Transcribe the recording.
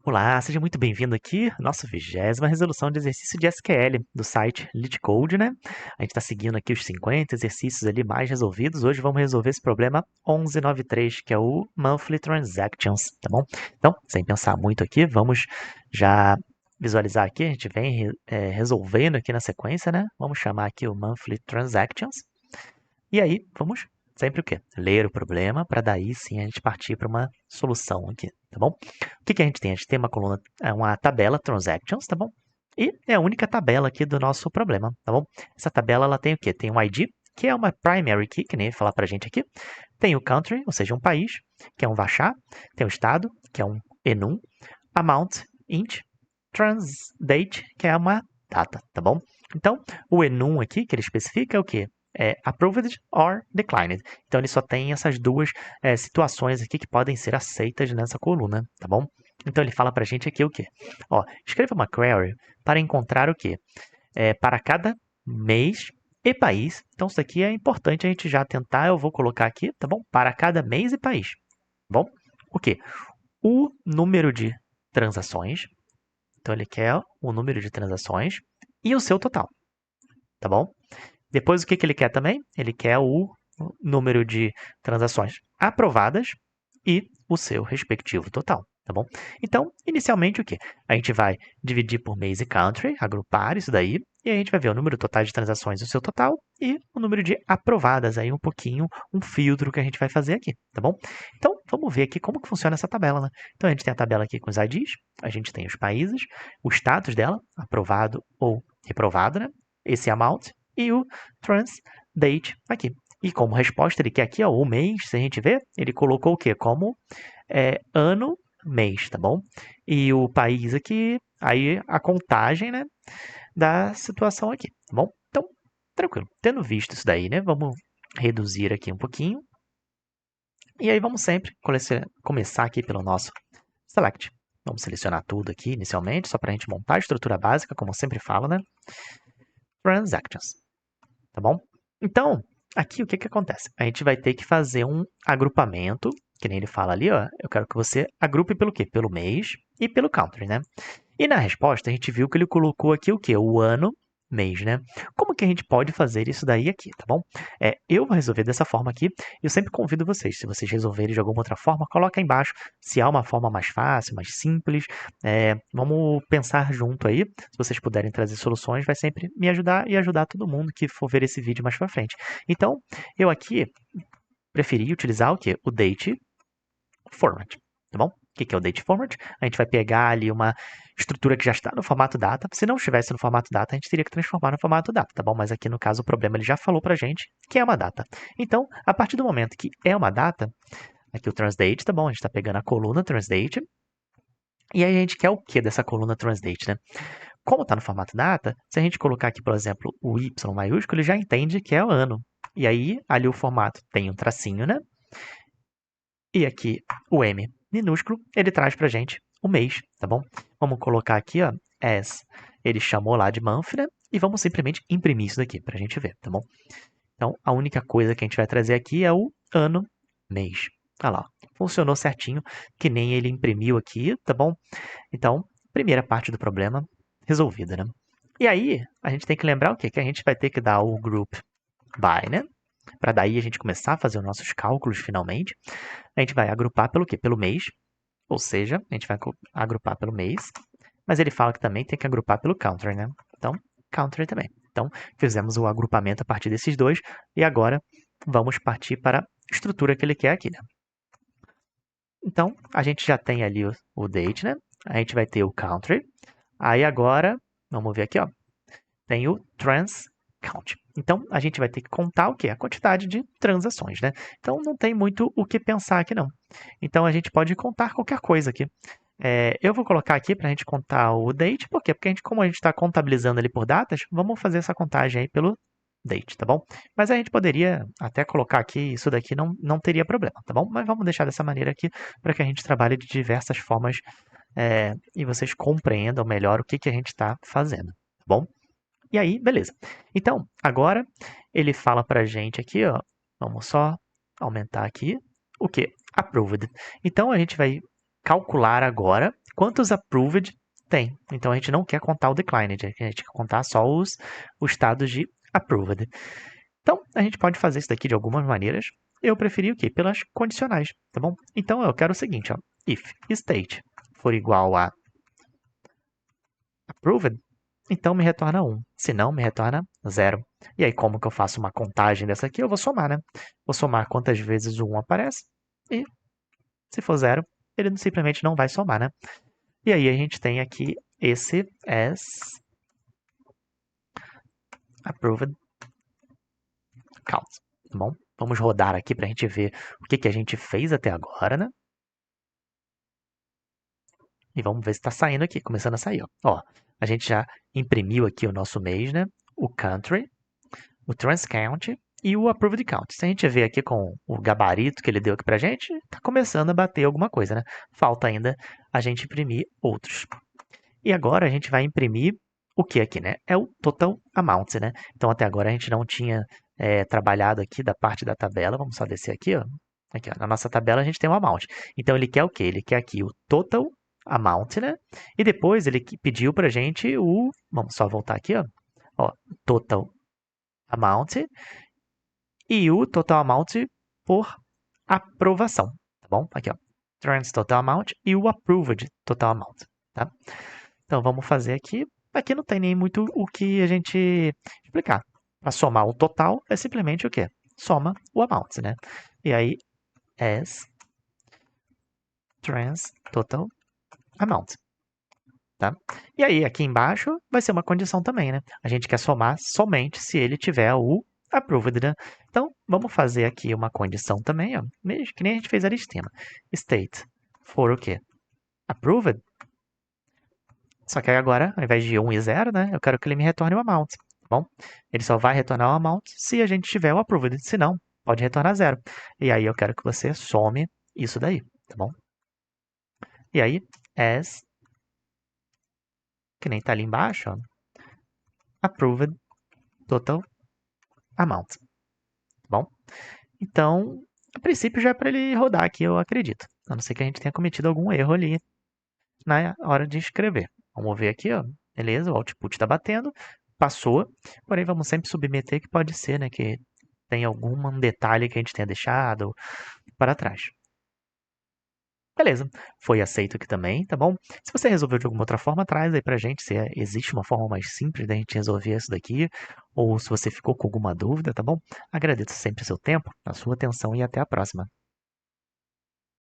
Olá, seja muito bem-vindo aqui, nossa 20ª resolução de exercício de SQL do site LeetCode, né? A gente está seguindo aqui os 50 exercícios ali mais resolvidos. Hoje vamos resolver esse problema 1193, que é o Monthly Transactions, tá bom? Então, sem pensar muito aqui, vamos já visualizar aqui, a gente vem resolvendo aqui na sequência, né? Vamos chamar aqui o Monthly Transactions. E aí, vamos sempre o quê? Ler o problema para daí sim a gente partir para uma solução aqui, tá bom? O que que a gente tem? A gente tem uma coluna, uma tabela transactions, tá bom? E é a única tabela aqui do nosso problema, tá bom? Essa tabela ela tem o quê? Tem um ID, que é uma primary key, que nem ele falar pra gente aqui. Tem o country, ou seja, um país, que é um varchar. Tem o estado, que é um enum. Amount, int. Transdate, que é uma data, tá bom? Então, o enum aqui, que ele especifica é o quê? É approved or declined. Então, ele só tem essas duas situações aqui que podem ser aceitas nessa coluna, tá bom? Então, ele fala pra gente aqui o quê? Ó, escreva uma query para encontrar o quê? Para cada mês e país. Então, isso aqui é importante a gente já tentar. Eu vou colocar aqui, tá bom? Para cada mês e país, tá bom? O quê? O número de transações. Então, ele quer o número de transações e o seu total, tá bom? Depois, o que que ele quer também? Ele quer o número de transações aprovadas e o seu respectivo total, tá bom? Então, inicialmente, o que? A gente vai dividir por mês e country, agrupar isso daí, e a gente vai ver o número total de transações e o seu total, e o número de aprovadas, aí um pouquinho, um filtro que a gente vai fazer aqui, tá bom? Então, vamos ver aqui como que funciona essa tabela, né? Então, a gente tem a tabela aqui com os IDs, a gente tem os países, o status dela, aprovado ou reprovado, né? Esse amount, e o transdate aqui. E como resposta, ele quer aqui ó, o mês, se a gente ver, ele colocou o quê? Como ano, mês, tá bom? E o país aqui, aí a contagem, né, da situação aqui, tá bom? Então, tranquilo. Tendo visto isso daí, né, vamos reduzir aqui um pouquinho. E aí vamos sempre começar aqui pelo nosso select. Vamos selecionar tudo aqui inicialmente, só para a gente montar a estrutura básica, como eu sempre falo, né? Transactions, tá bom? Então, aqui o que que acontece? A gente vai ter que fazer um agrupamento, que nem ele fala ali, ó. Eu quero que você agrupe pelo quê? Pelo mês e pelo country, né? E na resposta a gente viu que ele colocou aqui o quê? O ano, mês, né? Como que a gente pode fazer isso daí aqui, tá bom? Eu vou resolver dessa forma aqui. Eu sempre convido vocês, se vocês resolverem de alguma outra forma, coloca aí embaixo se há uma forma mais fácil, mais simples. Vamos pensar junto aí. Se vocês puderem trazer soluções, vai sempre me ajudar e ajudar todo mundo que for ver esse vídeo mais pra frente. Então, eu aqui preferi utilizar o quê? O date format, tá bom? O que é o date format? A gente vai pegar ali uma estrutura que já está no formato data. Se não estivesse no formato data, a gente teria que transformar no formato data, tá bom? Mas aqui no caso o problema ele já falou pra gente que é uma data. Então, a partir do momento que é uma data, aqui o transdate, tá bom? A gente está pegando a coluna transdate. E aí a gente quer o que dessa coluna transdate, né? Como está no formato data, se a gente colocar aqui, por exemplo, o Y maiúsculo, ele já entende que é o ano. E aí, ali o formato tem um tracinho, né? E aqui o M minúsculo, ele traz pra gente o mês, tá bom? Vamos colocar aqui, ó, as ele chamou lá de month, né? E vamos simplesmente imprimir isso daqui pra gente ver, tá bom? Então, a única coisa que a gente vai trazer aqui é o ano, mês. Olha lá, funcionou certinho, que nem ele imprimiu aqui, tá bom? Então, primeira parte do problema resolvida, né? E aí, a gente tem que lembrar o quê? Que a gente vai ter que dar o group by, né? Para daí a gente começar a fazer os nossos cálculos finalmente. A gente vai agrupar pelo quê? Pelo mês, ou seja, a gente vai agrupar pelo mês, mas ele fala que também tem que agrupar pelo country, né? Então, country também. Então, fizemos o agrupamento a partir desses dois e agora vamos partir para a estrutura que ele quer aqui, né? Então, a gente já tem ali o date, né? A gente vai ter o country. Aí agora, vamos ver aqui, ó. Tem o trans count. Então, a gente vai ter que contar o quê? A quantidade de transações, né? Então, não tem muito o que pensar aqui, não. Então, a gente pode contar qualquer coisa aqui. Eu vou colocar aqui para a gente contar o date, por quê? Porque como a gente está contabilizando ali por datas, vamos fazer essa contagem aí pelo date, tá bom? Mas a gente poderia até colocar aqui, isso daqui não teria problema, tá bom? Mas vamos deixar dessa maneira aqui para que a gente trabalhe de diversas formas e vocês compreendam melhor o que, que a gente está fazendo, tá bom? E aí, beleza. Então, agora ele fala pra gente aqui, ó, vamos só aumentar aqui, o que? Approved. Então, a gente vai calcular agora Quantos approved tem? Então a gente não quer contar o declined, a gente quer contar só os estados de approved. Então a gente pode fazer isso daqui de algumas maneiras. Eu preferi o quê? Pelas condicionais, tá bom? Então eu quero o seguinte, ó, if state for igual a approved, então me retorna 1. Se não, me retorna 0. E aí, como que eu faço uma contagem dessa aqui? Eu vou somar, né? Vou somar quantas vezes o 1 aparece e, se for 0, ele simplesmente não vai somar, né? E aí a gente tem aqui esse as approved count, tá bom? Vamos rodar aqui para a gente ver o que a gente fez até agora, né? E vamos ver se está saindo aqui, começando a sair, ó. Ó, a gente já imprimiu aqui o nosso mês, né? O country, o transcount e o approved count. Se a gente ver aqui com o gabarito que ele deu aqui pra gente, tá começando a bater alguma coisa, né? Falta ainda a gente imprimir outros. E agora a gente vai imprimir o que aqui, né? É o total amount, né? Então até agora a gente não tinha trabalhado aqui da parte da tabela. Vamos só descer aqui, ó. Aqui, ó. Na nossa tabela a gente tem o amount. Então ele quer o quê? Ele quer aqui o total amount, né? E depois ele pediu pra gente o... Vamos só voltar aqui, ó total amount e o total amount por aprovação, tá bom? Aqui, ó, trans total amount e o approved total amount, tá? Então vamos fazer aqui. Aqui não tem nem muito o que a gente explicar. Para somar o total é simplesmente o quê? Soma o amount, né? E aí as trans total amount, tá? E aí aqui embaixo vai ser uma condição também, né? A gente quer somar somente se ele tiver o approved, né? Então, vamos fazer aqui uma condição também, ó, mesmo que nem a gente fez a listinha. State for o quê? Approved. Só que agora, ao invés de 1 e 0, né, eu quero que ele me retorne o amount, tá bom? Ele só vai retornar o amount se a gente tiver o approved, se não, pode retornar 0. E aí eu quero que você some isso daí, tá bom? E aí, as, que nem tá ali embaixo, ó, approved total amount, tá bom? Então, a princípio já é para ele rodar aqui, eu acredito. A não ser que a gente tenha cometido algum erro ali na hora de escrever. Vamos ver aqui, ó. Beleza, o output está batendo, passou. Porém, vamos sempre submeter que pode ser, né, que tem algum detalhe que a gente tenha deixado para trás. Beleza, foi aceito aqui também, tá bom? Se você resolveu de alguma outra forma, traz aí pra gente se existe uma forma mais simples da gente resolver isso daqui, ou se você ficou com alguma dúvida, tá bom? Agradeço sempre o seu tempo, a sua atenção e até a próxima.